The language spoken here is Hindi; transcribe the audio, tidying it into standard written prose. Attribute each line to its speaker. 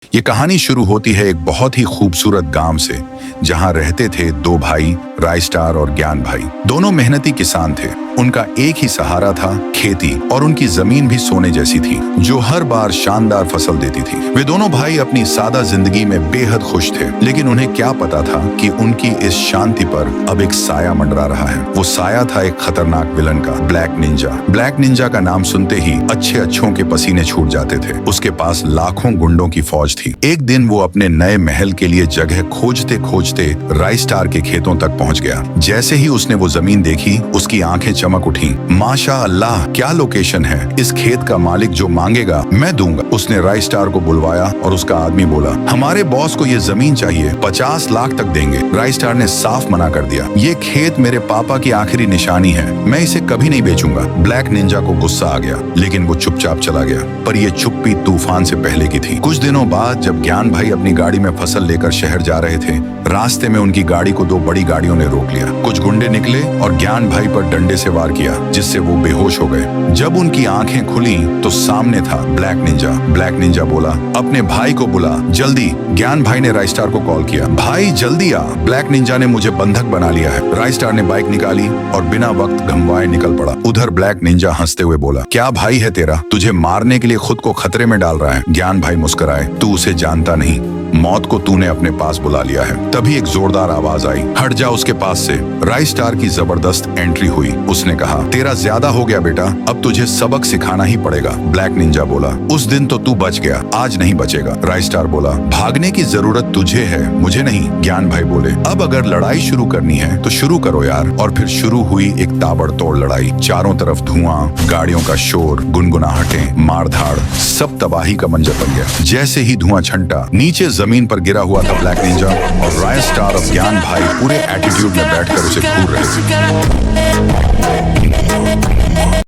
Speaker 1: ये कहानी शुरू होती है एक बहुत ही खूबसूरत गांव से, जहां रहते थे दो भाई, राय स्टार और ज्ञान भाई। दोनों मेहनती किसान थे। उनका एक ही सहारा था खेती, और उनकी जमीन भी सोने जैसी थी, जो हर बार शानदार फसल देती थी। वे दोनों भाई अपनी सादा जिंदगी में बेहद खुश थे, लेकिन उन्हें क्या पता था कि उनकी इस शांति पर अब एक साया मंडरा रहा है। वो साया था एक खतरनाक विलन का, ब्लैक निंजा। ब्लैक निंजा का नाम सुनते ही अच्छों के पसीने छूट जाते थे। उसके पास लाखों गुंडों की फौज थी। एक दिन वो अपने नए महल के लिए जगह खोजते खोजते राय स्टार के खेतों तक पहुंच गया। जैसे ही उसने वो जमीन देखी, उसकी आंखें चमक उठी। माशा अल्लाह, क्या लोकेशन है! इस खेत का मालिक जो मांगेगा मैं दूंगा। उसने राय स्टार को बुलवाया और उसका आदमी बोला, हमारे बॉस को ये जमीन चाहिए, 50 लाख तक देंगे। राय स्टार ने साफ मना कर दिया, ये खेत मेरे पापा की आखिरी निशानी है, मैं इसे कभी नहीं बेचूंगा। ब्लैक निंजा को गुस्सा आ गया, लेकिन वो चुपचाप चला गया। पर ये चुप्पी तूफान से पहले की थी। कुछ दिनों बाद जब ज्ञान भाई अपनी गाड़ी में फसल लेकर शहर जा रहे थे, रास्ते में उनकी गाड़ी को दो बड़ी गाड़ियों ने रोक लिया। कुछ गुंडे निकले और ज्ञान भाई पर डंडे से वार किया, जिससे वो बेहोश हो गए। जब उनकी आंखें खुली तो सामने था ब्लैक निंजा। ब्लैक निंजा बोला, अपने भाई को बुला जल्दी। ज्ञान भाई ने राय स्टार को कॉल किया, भाई जल्दी आ, ब्लैक निंजा ने मुझे बंधक बना लिया है। राय स्टार ने बाइक निकाली और बिना वक्त गंवाए निकल पड़ा। उधर ब्लैक निंजा हंसते हुए बोला, क्या भाई है तेरा, तुझे मारने के लिए खुद को खतरे में डाल रहा है। ज्ञान भाई मुस्कुराए, तू उसे जानता नहीं, मौत को तूने अपने पास बुला लिया है। तभी एक जोरदार आवाज आई, हट जा उसके पास से। राय स्टार की जबरदस्त एंट्री हुई। उसने कहा, तेरा ज्यादा हो गया बेटा, अब तुझे सबक सिखाना ही पड़ेगा। ब्लैक निंजा बोला, उस दिन तो तू बच गया, आज नहीं बचेगा। राय स्टार बोला, भागने की जरूरत तुझे है, मुझे नहीं। ज्ञान भाई बोले, अब अगर लड़ाई शुरू करनी है तो शुरू करो यार। और फिर शुरू हुई एक ताबड़तोड़ लड़ाई। चारों तरफ धुआं, गाड़ियों का शोर, गुनगुनाहटें, मारधाड़, सब तबाही का मंजर बन गया। जैसे ही धुआं छंटा, नीचे जमीन पर गिरा हुआ था ब्लैक निंजा, और राय स्टार और ज्ञान भाई पूरे एटीट्यूड में बैठकर उसे घूर रहे थे।